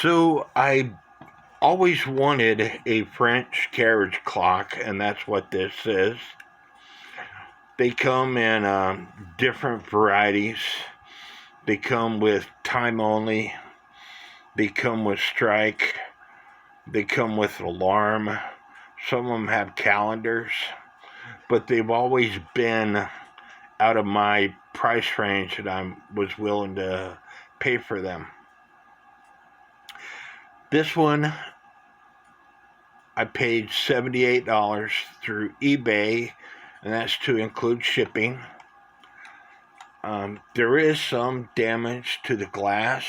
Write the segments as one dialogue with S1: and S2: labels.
S1: So I always wanted a French Carriage clock, and that's what this is. They come in different varieties. They come with time only. They come with strike. They come with alarm. Some of them have calendars, but they've always been out of my price range that I was willing to pay for them. This one, I paid $78 through eBay, and that's to include shipping. There is some damage to the glass.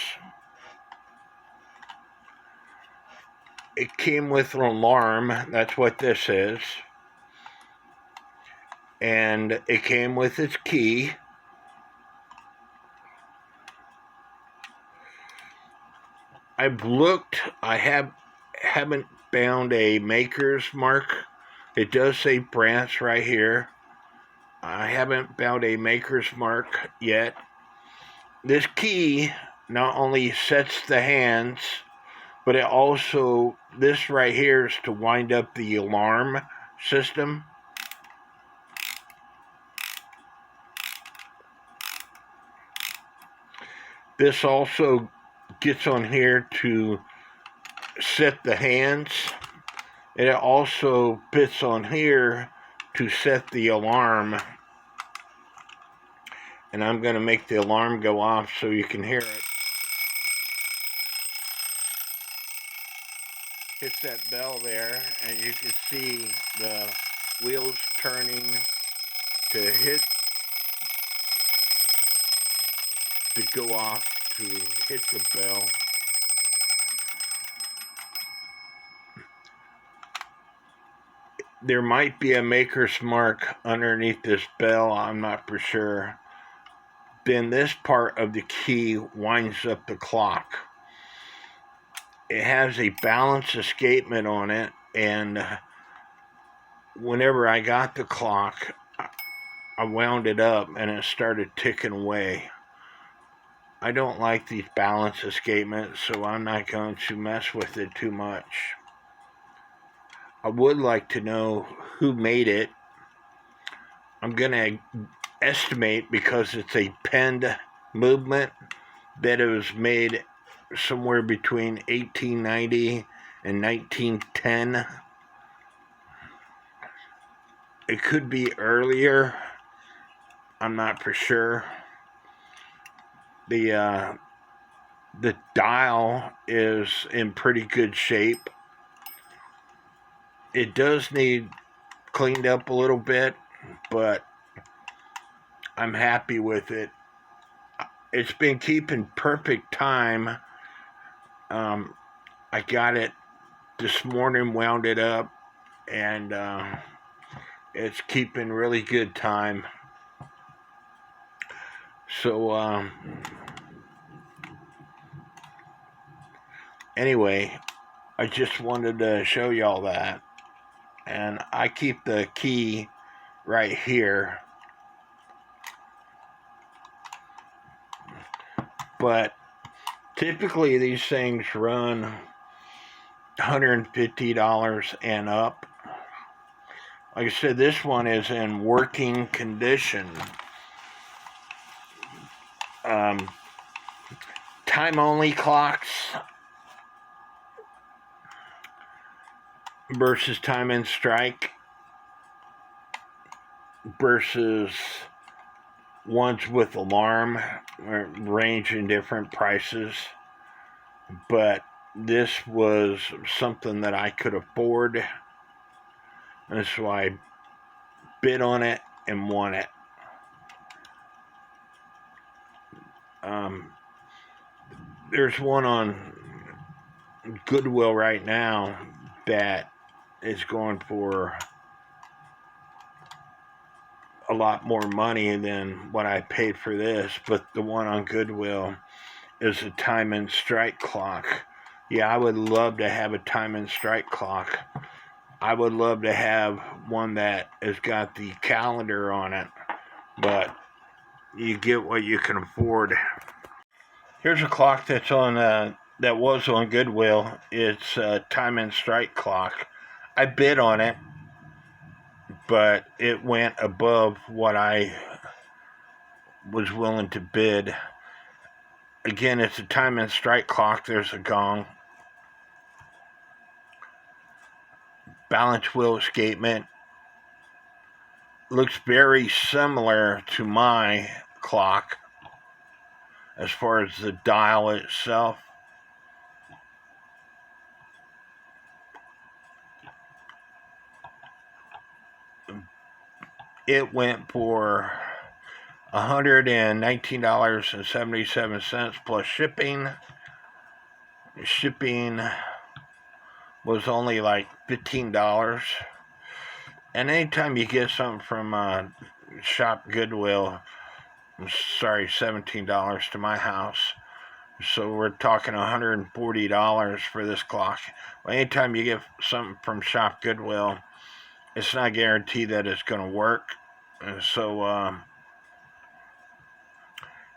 S1: It came with an alarm, that's what this is. And it came with its key. I've looked, I haven't found a maker's mark. It does say France right here. I haven't found a maker's mark yet. This key not only sets the hands, but it also, this right here is to wind up the alarm system. This also gets on here to set the hands. And it also fits on here to set the alarm. And I'm going to make the alarm go off so you can hear it. Hits that bell there, and you can see the wheels turning to go off to hit the bell. There might be a maker's mark underneath this bell, I'm not for sure. Then this part of the key winds up the clock. It has a balance escapement on it, and whenever I got the clock, I wound it up and it started ticking away. I don't like these balance escapements, so I'm not going to mess with it too much. I would like to know who made it. I'm going to estimate, because it's a penned movement, that it was made somewhere between 1890 and 1910. It could be earlier. I'm not for sure. The dial is in pretty good shape. It does need cleaned up a little bit, but I'm happy with it. It's been keeping perfect time. I got it this morning, wound it up, and it's keeping really good time. So, anyway, I just wanted to show y'all that. And I keep the key right here. But typically these things run $150 and up. Like I said, this one is in working condition. Time only clocks versus time and strike versus ones with alarm range in different prices, but this was something that I could afford, and so I bid on it and won it. There's one on Goodwill right now that is going for a lot more money than what I paid for this, but the one on Goodwill is a time and strike clock. Yeah, I would love to have a time and strike clock. I would love to have one that has got the calendar on it, but you get what you can afford. Here's a clock that's on that was on Goodwill. It's a time and strike clock. I bid on it, but it went above what I was willing to bid. Again, it's a time and strike clock. There's a gong. Balance wheel escapement. Looks very similar to my clock as far as the dial itself. It went for $119.77 plus shipping. Shipping was only like $15. And anytime you get something from Shop Goodwill, $17 to my house. So we're talking $140 for this clock. Well, anytime you get something from Shop Goodwill, it's not guaranteed that it's going to work. And so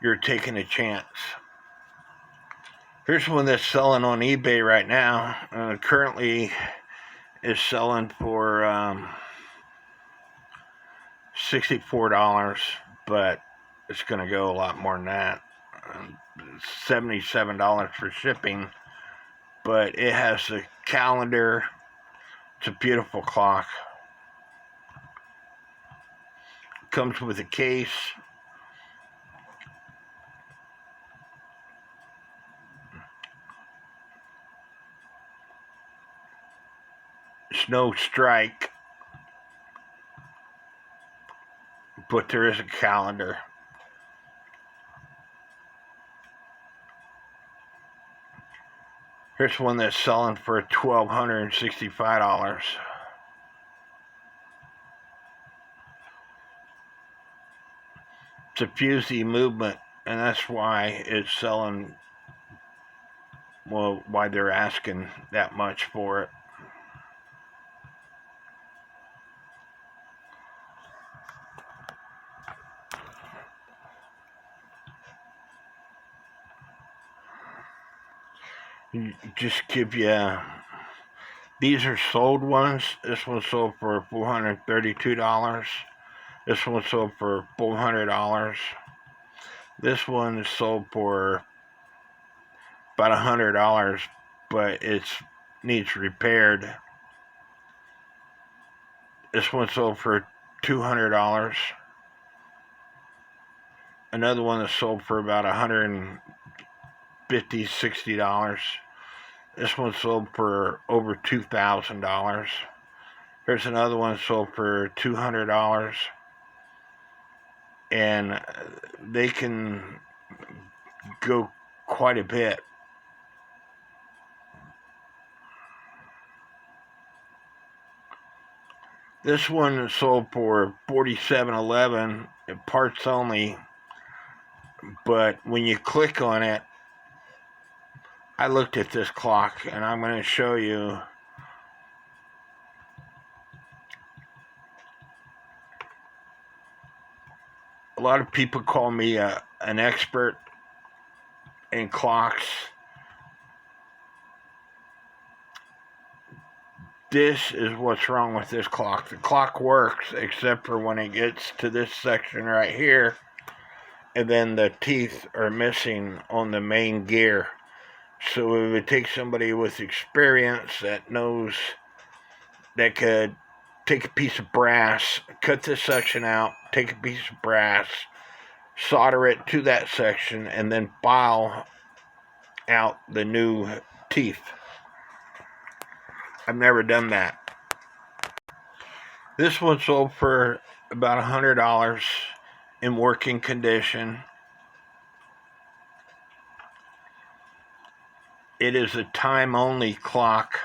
S1: you're taking a chance. Here's one that's selling on eBay right now. Currently is selling for $64, but it's going to go a lot more than that. $77 for shipping, but it has a calendar. It's a beautiful clock. Comes with a case. It's no strike, but there is a calendar. Here's one that's selling for $1,265. It's a fusee movement, and that's why it's selling, well, why they're asking that much for it. Just give you, these are sold ones. This one sold for $432. This one sold for $400. This one is sold for about $100, but it needs repaired. This one sold for $200. Another one is sold for about $150, $60. This one sold for over $2,000. Here's another one sold for $200. And they can go quite a bit. This one is sold for $47.11, parts only. But when you click on it, I looked at this clock, and I'm going to show you. A lot of people call me an expert in clocks. This is what's wrong with this clock. The clock works, except for when it gets to this section right here, and then the teeth are missing on the main gear. So it would take somebody with experience that knows, that could take a piece of brass, cut this section out, take a piece of brass, solder it to that section, and then file out the new teeth. I've never done that. This one sold for about $100 in working condition. It is a time-only clock.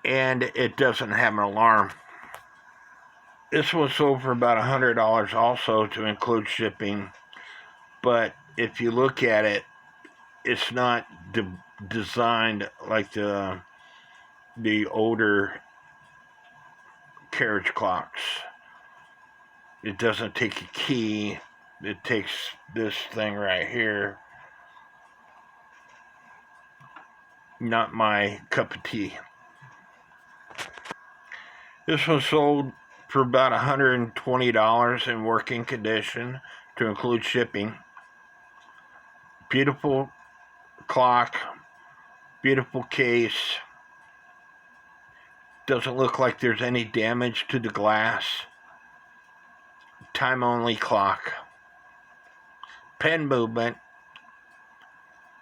S1: And it doesn't have an alarm. This one sold for about $100 also, to include shipping. But if you look at it, it's not designed like the the older carriage clocks. It doesn't take a key. It takes this thing right here. Not my cup of tea. This was sold for about $120 in working condition to include shipping. Beautiful clock, beautiful case. Doesn't look like there's any damage to the glass. Time only clock. Pen movement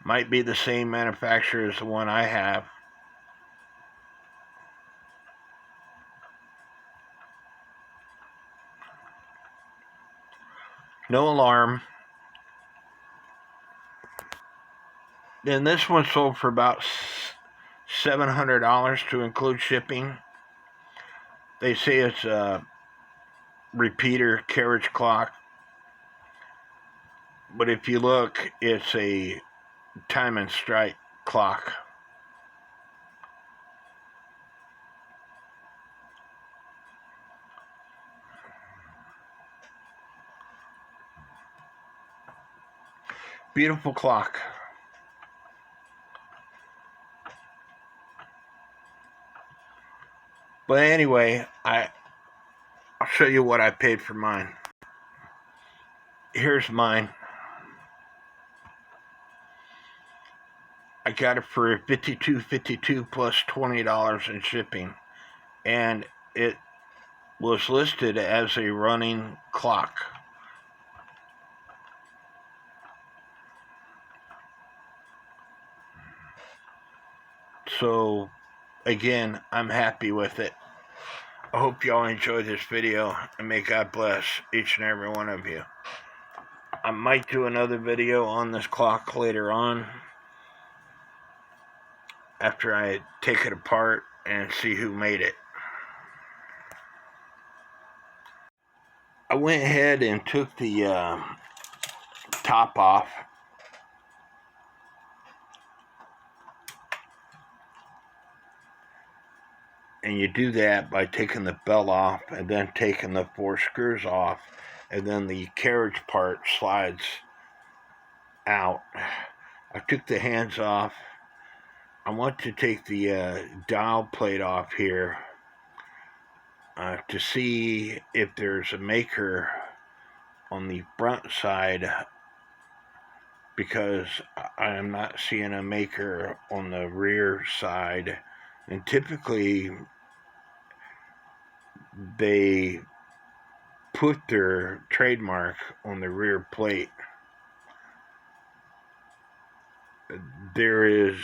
S1: might be the same manufacturer as the one I have. No alarm. Then this one sold for about $700 to include shipping. They say it's a repeater carriage clock, but if you look, it's a time and strike clock. Beautiful clock. But anyway, I'll show you what I paid for mine. Here's mine. I got it for $52.52 plus $20 in shipping, and it was listed as a running clock. So again, I'm happy with it. I hope y'all enjoyed this video, and may God bless each and every one of you. I might do another video on this clock later on, after I take it apart and see who made it. I went ahead and took the top off. And you do that by taking the bell off and then taking the 4 screws off, and then the carriage part slides out. I took the hands off. I want to take the dial plate off here to see if there's a maker on the front side, because I am not seeing a maker on the rear side. And typically, they put their trademark on the rear plate. There is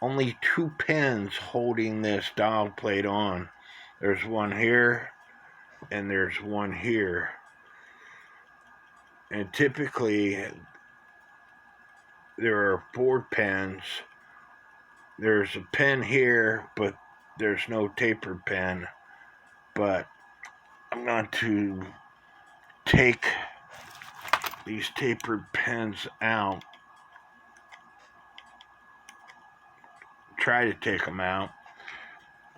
S1: only 2 pins holding this dial plate on. There's one here, and there's one here. And typically, there are 4 pins. There's a pin here, but there's no taper pin. But I'm going to take these tapered pins out. Try to take them out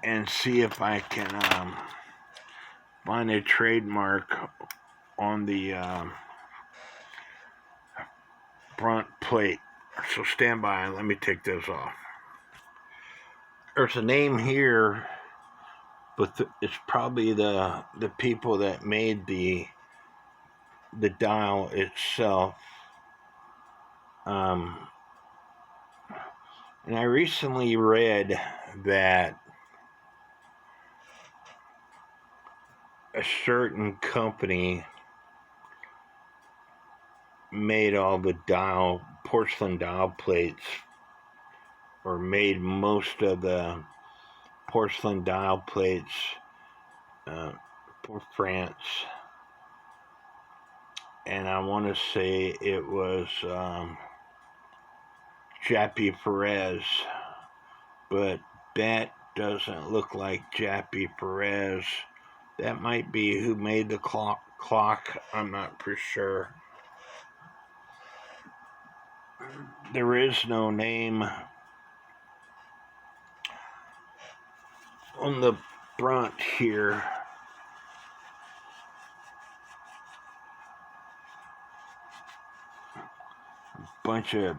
S1: and see if I can find a trademark on the front plate. So stand by and let me take those off. There's a name here, but it's probably the people that made the dial itself. And I recently read that a certain company made all the porcelain dial plates, or made most of the porcelain dial plates for France. And I want to say it was Couaillet Frères, but that doesn't look like Couaillet Frères. That might be who made the clock. I'm not for sure. There is no name on the front here, bunch of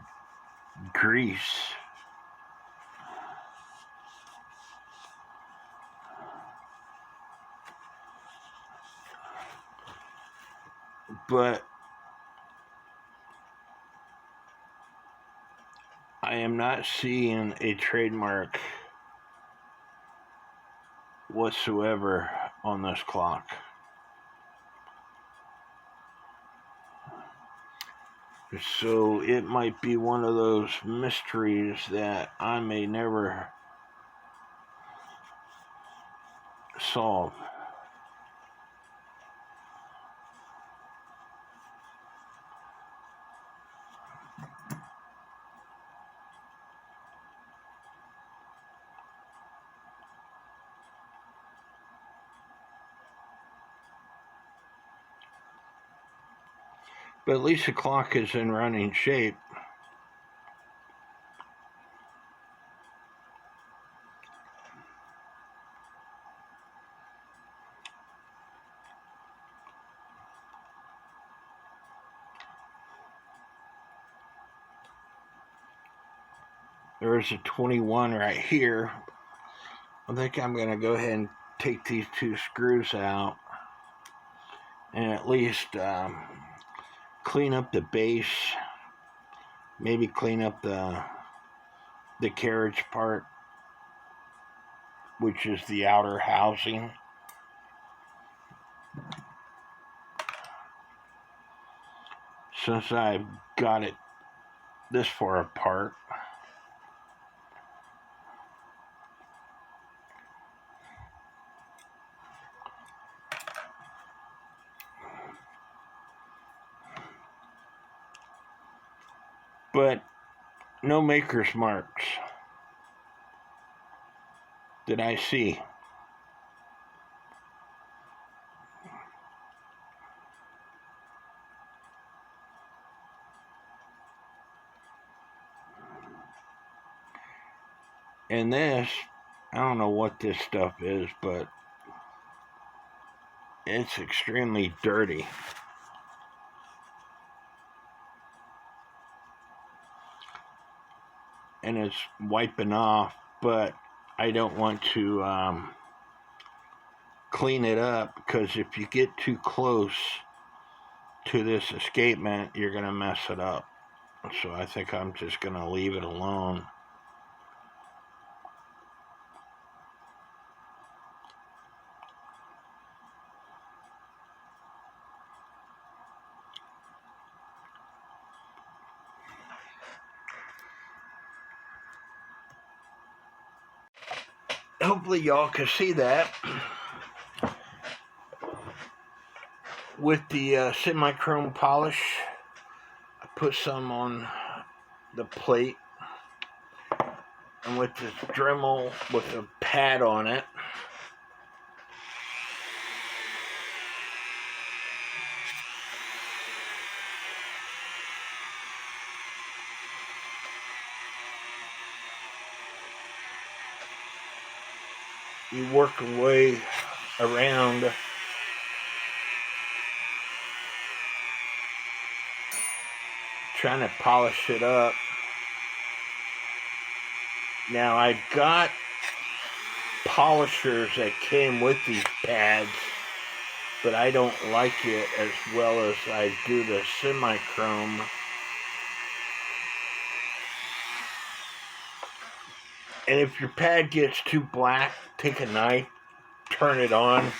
S1: grease. But I am not seeing a trademark whatsoever on this clock. So it might be one of those mysteries that I may never solve. But at least the clock is in running shape. There's a 21 right here. I think I'm going to go ahead and take these two screws out and at least clean up the base, maybe clean up the carriage part, which is the outer housing. Since I've got it this far apart. But no maker's marks that I see. And this, I don't know what this stuff is, but it's extremely dirty. And it's wiping off, but I don't want to clean it up, because if you get too close to this escapement, you're going to mess it up. So I think I'm just going to leave it alone. Hopefully y'all can see that. With the semi-chrome polish, I put some on the plate, and with this Dremel with a pad on it, you work your way around trying to polish it up. Now I got polishers that came with these pads, but I don't like it as well as I do the semi-chrome. And if your pad gets too black, take a knife, turn it on.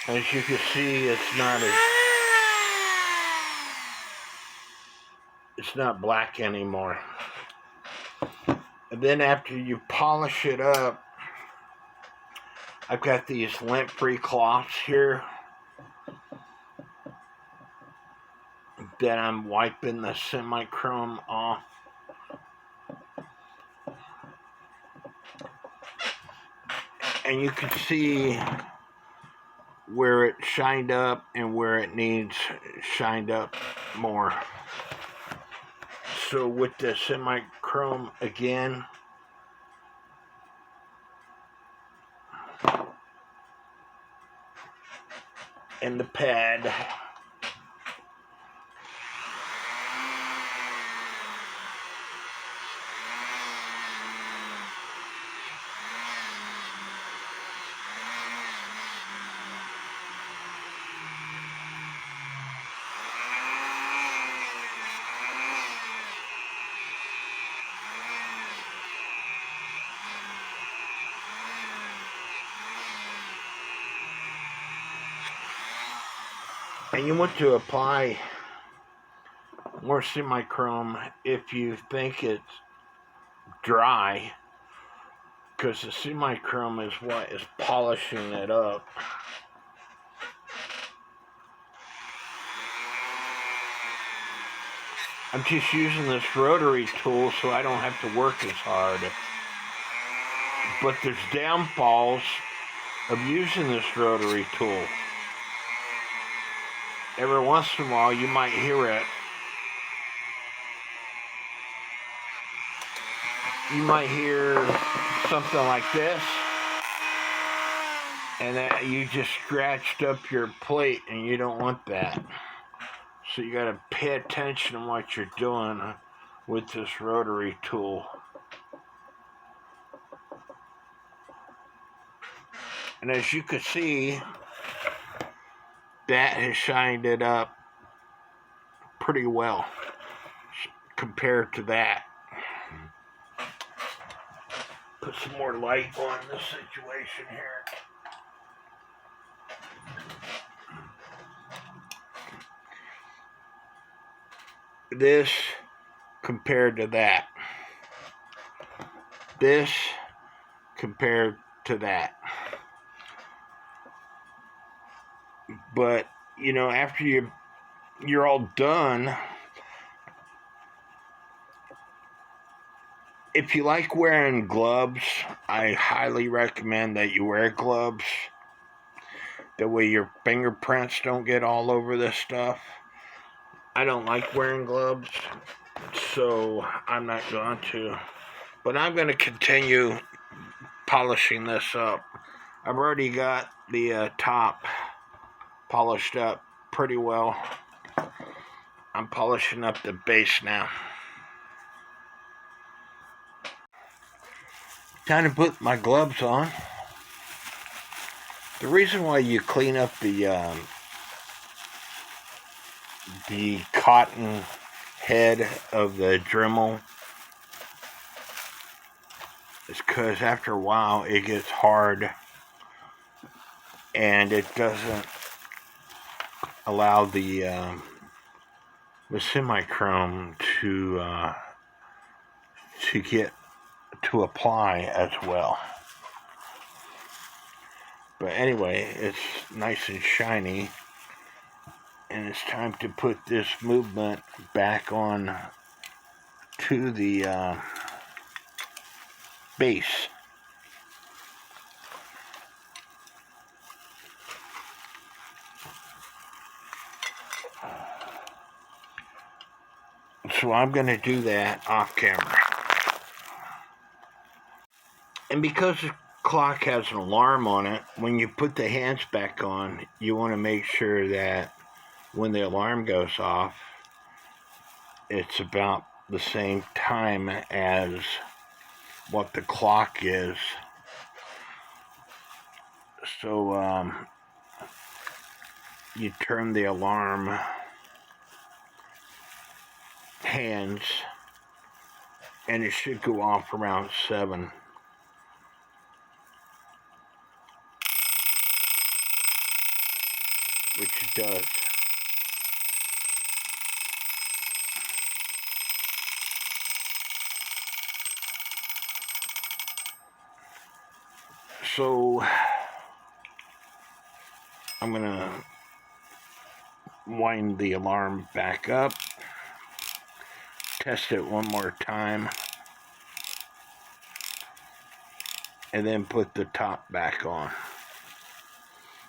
S1: As you can see, it's not black anymore. And then after you polish it up, I've got these lint-free cloths here. that I'm wiping the semi-chrome off. And you can see where it shined up and where it needs shined up more. So with the semi-chrome again, and the pad, and you want to apply more semi-chrome if you think it's dry, because the semi-chrome is what is polishing it up. I'm just using this rotary tool so I don't have to work as hard. But there's downfalls of using this rotary tool. Every once in a while you might hear it. You might hear something like this, and that you just scratched up your plate, and you don't want that. So you gotta pay attention to what you're doing with this rotary tool. And as you can see, that has shined it up pretty well compared to that. Put some more light on this situation here. This compared to that. This compared to that. But, you know, after you're all done, if you like wearing gloves, I highly recommend that you wear gloves. That way your fingerprints don't get all over this stuff. I don't like wearing gloves, so I'm not going to. But I'm going to continue polishing this up. I've already got the top polished up pretty well. I'm polishing up the base now. Time to put my gloves on. The reason why you clean up the cotton head of the Dremel is because after a while it gets hard and it doesn't allow the semi-chrome to get to apply as well. But anyway, it's nice and shiny, and it's time to put this movement back on to the base. So I'm going to do that off camera. And because the clock has an alarm on it, when you put the hands back on, you want to make sure that when the alarm goes off, it's about the same time as what the clock is. So you turn the alarm hands, and it should go off around 7. Which it does. So I'm gonna wind the alarm back up, test it one more time, and then put the top back on.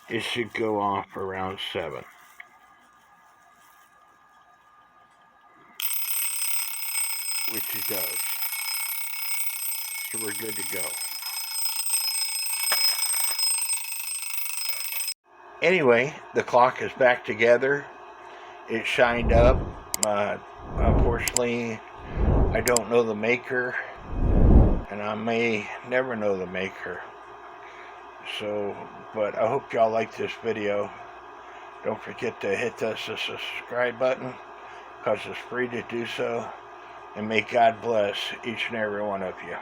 S1: It should go off around 7. Which it does. So we're good to go. Anyway, the clock is back together. It shined up. Unfortunately, I don't know the maker, and I may never know the maker. So, but I hope y'all like this video. Don't forget to hit the subscribe button, because it's free to do so. And may God bless each and every one of you.